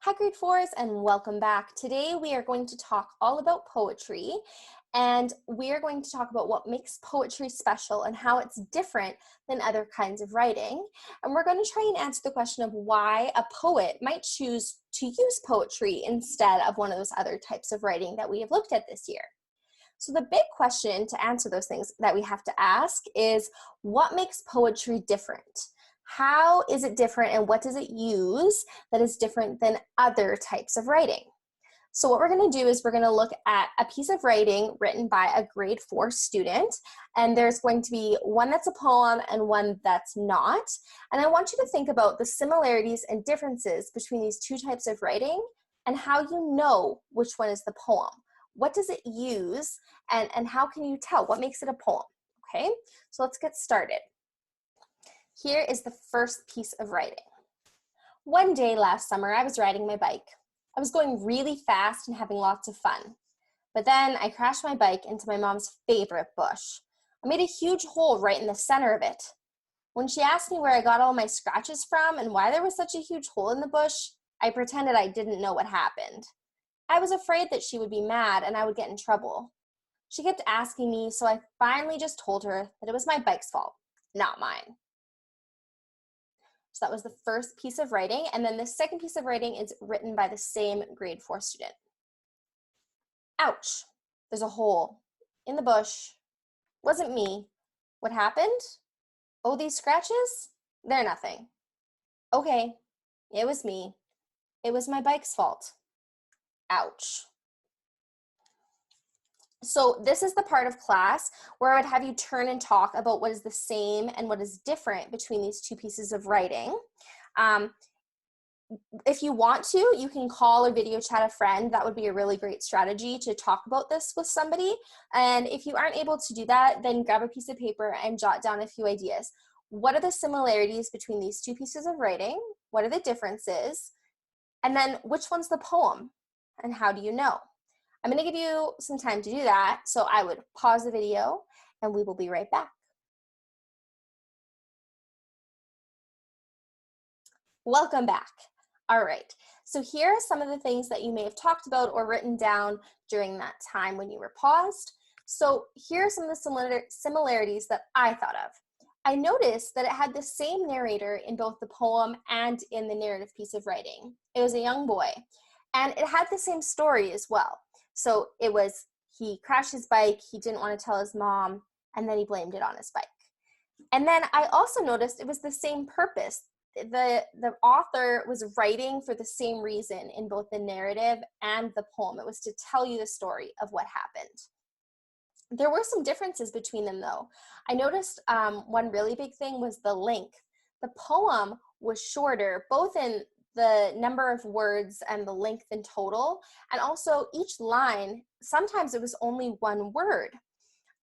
Hi grade fours and welcome back. Today we are going to talk all about poetry, and we are going to talk about what makes poetry special and how it's different than other kinds of writing. And we're going to try and answer the question of why a poet might choose to use poetry instead of one of those other types of writing that we have looked at this year. So the big question to answer those things that we have to ask is, what makes poetry different? How is it different, and what does it use that is different than other types of writing? So what we're going to do is we're going to look at a piece of writing written by a grade 4 student, and there's going to be one that's a poem and one that's not. And I want you to think about the similarities and differences between these two types of writing and how you know which one is the poem. What does it use, and how can you tell? What makes it a poem? Okay, so let's get started. Here is the first piece of writing. One day last summer, I was riding my bike. I was going really fast and having lots of fun. But then I crashed my bike into my mom's favorite bush. I made a huge hole right in the center of it. When she asked me where I got all my scratches from and why there was such a huge hole in the bush, I pretended I didn't know what happened. I was afraid that she would be mad and I would get in trouble. She kept asking me, so I finally just told her that it was my bike's fault, not mine. So that was the first piece of writing, and then the second piece of writing is written by the same grade 4 student. Ouch, there's a hole in the bush. Wasn't me. What happened? Oh, these scratches? They're nothing. Okay, it was me. It was my bike's fault. Ouch. So this is the part of class where I would have you turn and talk about what is the same and what is different between these two pieces of writing. If you want to, you can call or video chat a friend. That would be a really great strategy to talk about this with somebody. And if you aren't able to do that, then grab a piece of paper and jot down a few ideas. What are the similarities between these two pieces of writing? What are the differences? And then which one's the poem? And how do you know? I'm going to give you some time to do that, so I would pause the video and we will be right back. Welcome back. All right, so here are some of the things that you may have talked about or written down during that time when you were paused. So here are some of the similarities that I thought of. I noticed that it had the same narrator in both the poem and in the narrative piece of writing. It was a young boy, and it had the same story as well. So it was, he crashed his bike, he didn't want to tell his mom, and then he blamed it on his bike. And then I also noticed it was the same purpose. The author was writing for the same reason in both the narrative and the poem. It was to tell you the story of what happened. There were some differences between them though. I noticed one really big thing was the length. The poem was shorter, both in the number of words and the length in total, and also each line, sometimes it was only one word.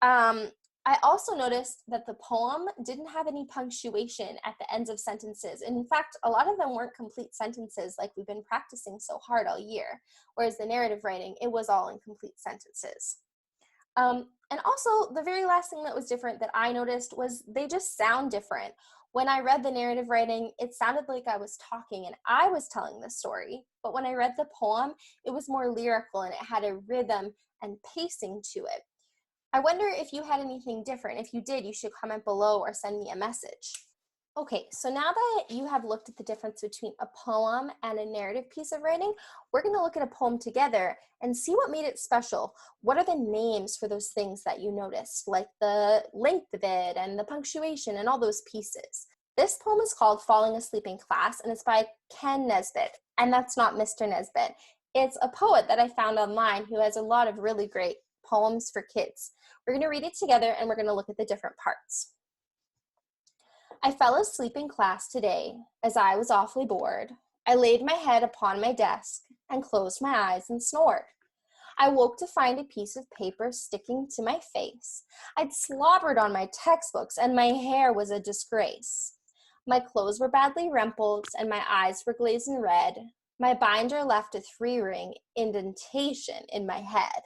I also noticed that the poem didn't have any punctuation at the ends of sentences. And in fact, a lot of them weren't complete sentences like we've been practicing so hard all year, whereas the narrative writing, it was all in complete sentences. And also, the very last thing that was different that I noticed was they just sound different. When I read the narrative writing, it sounded like I was talking and I was telling the story. But when I read the poem, it was more lyrical and it had a rhythm and pacing to it. I wonder if you had anything different. If you did, you should comment below or send me a message. Okay, so now that you have looked at the difference between a poem and a narrative piece of writing, we're going to look at a poem together and see what made it special. What are the names for those things that you noticed, like the length of it and the punctuation and all those pieces? This poem is called Falling Asleep in Class, and it's by Ken Nesbitt, and that's not Mr. Nesbitt. It's a poet that I found online who has a lot of really great poems for kids. We're going to read it together and we're going to look at the different parts. I fell asleep in class today as I was awfully bored. I laid my head upon my desk and closed my eyes and snored. I woke to find a piece of paper sticking to my face. I'd slobbered on my textbooks and my hair was a disgrace. My clothes were badly rumpled and my eyes were glazed in red. My binder left a 3-ring indentation in my head.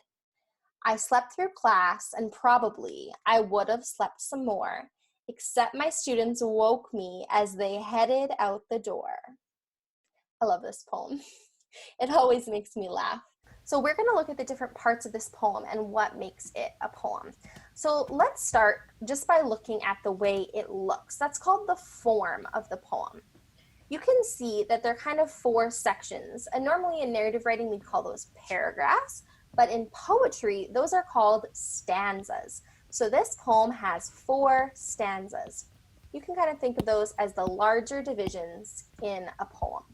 I slept through class and probably I would have slept some more, except my students woke me as they headed out the door. I love this poem. It always makes me laugh. So we're going to look at the different parts of this poem and what makes it a poem. So let's start just by looking at the way it looks. That's called the form of the poem. You can see that they're kind of 4 sections, and normally in narrative writing we'd call those paragraphs, but in poetry those are called stanzas. So this poem has 4 stanzas. You can kind of think of those as the larger divisions in a poem.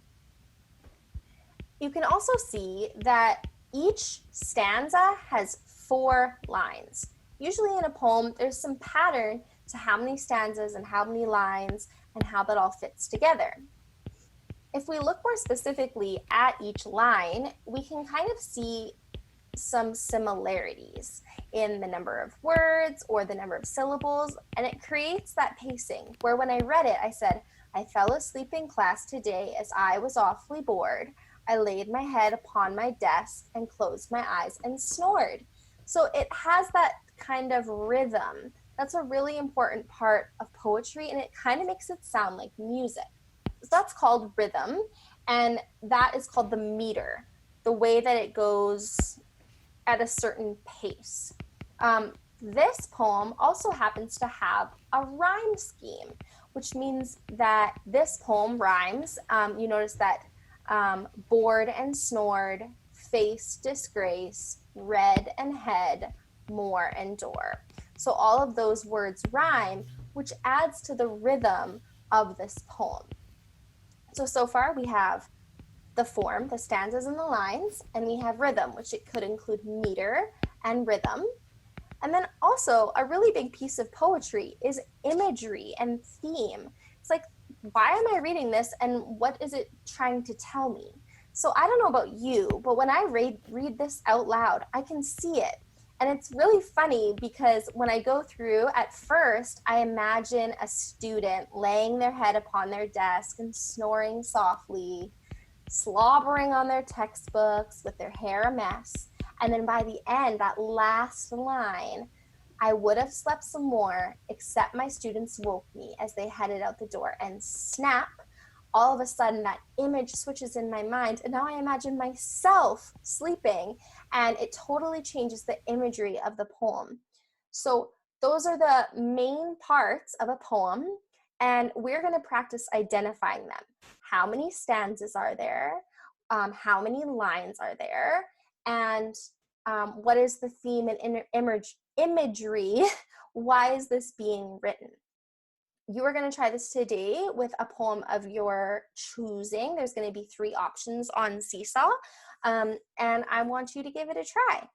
You can also see that each stanza has 4 lines. Usually in a poem, there's some pattern to how many stanzas and how many lines and how that all fits together. If we look more specifically at each line, we can kind of see some similarities in the number of words or the number of syllables, and it creates that pacing where when I read it, I said, I fell asleep in class today as I was awfully bored. I laid my head upon my desk and closed my eyes and snored. So it has that kind of rhythm. That's a really important part of poetry, and it kind of makes it sound like music. So that's called rhythm, and that is called the meter, the way that it goes at a certain pace. This poem also happens to have a rhyme scheme, which means that this poem rhymes. You notice that bored and snored, face disgrace, read and head, more and door. So all of those words rhyme, which adds to the rhythm of this poem. So far we have the form, the stanzas and the lines, and we have rhythm, which it could include meter and rhythm. And then also a really big piece of poetry is imagery and theme. It's like, why am I reading this and what is it trying to tell me? So I don't know about you, but when I read this out loud, I can see it. And it's really funny because when I go through, at first, I imagine a student laying their head upon their desk and snoring softly, slobbering on their textbooks with their hair a mess. And then by the end, that last line, I would have slept some more, except my students woke me as they headed out the door, and snap, all of a sudden that image switches in my mind, and now I imagine myself sleeping, and it totally changes the imagery of the poem. So those are the main parts of a poem, and we're going to practice identifying them. How many stanzas are there? How many lines are there? And what is the theme and imagery? Why is this being written? You are going to try this today with a poem of your choosing. There's going to be 3 options on Seesaw, and I want you to give it a try.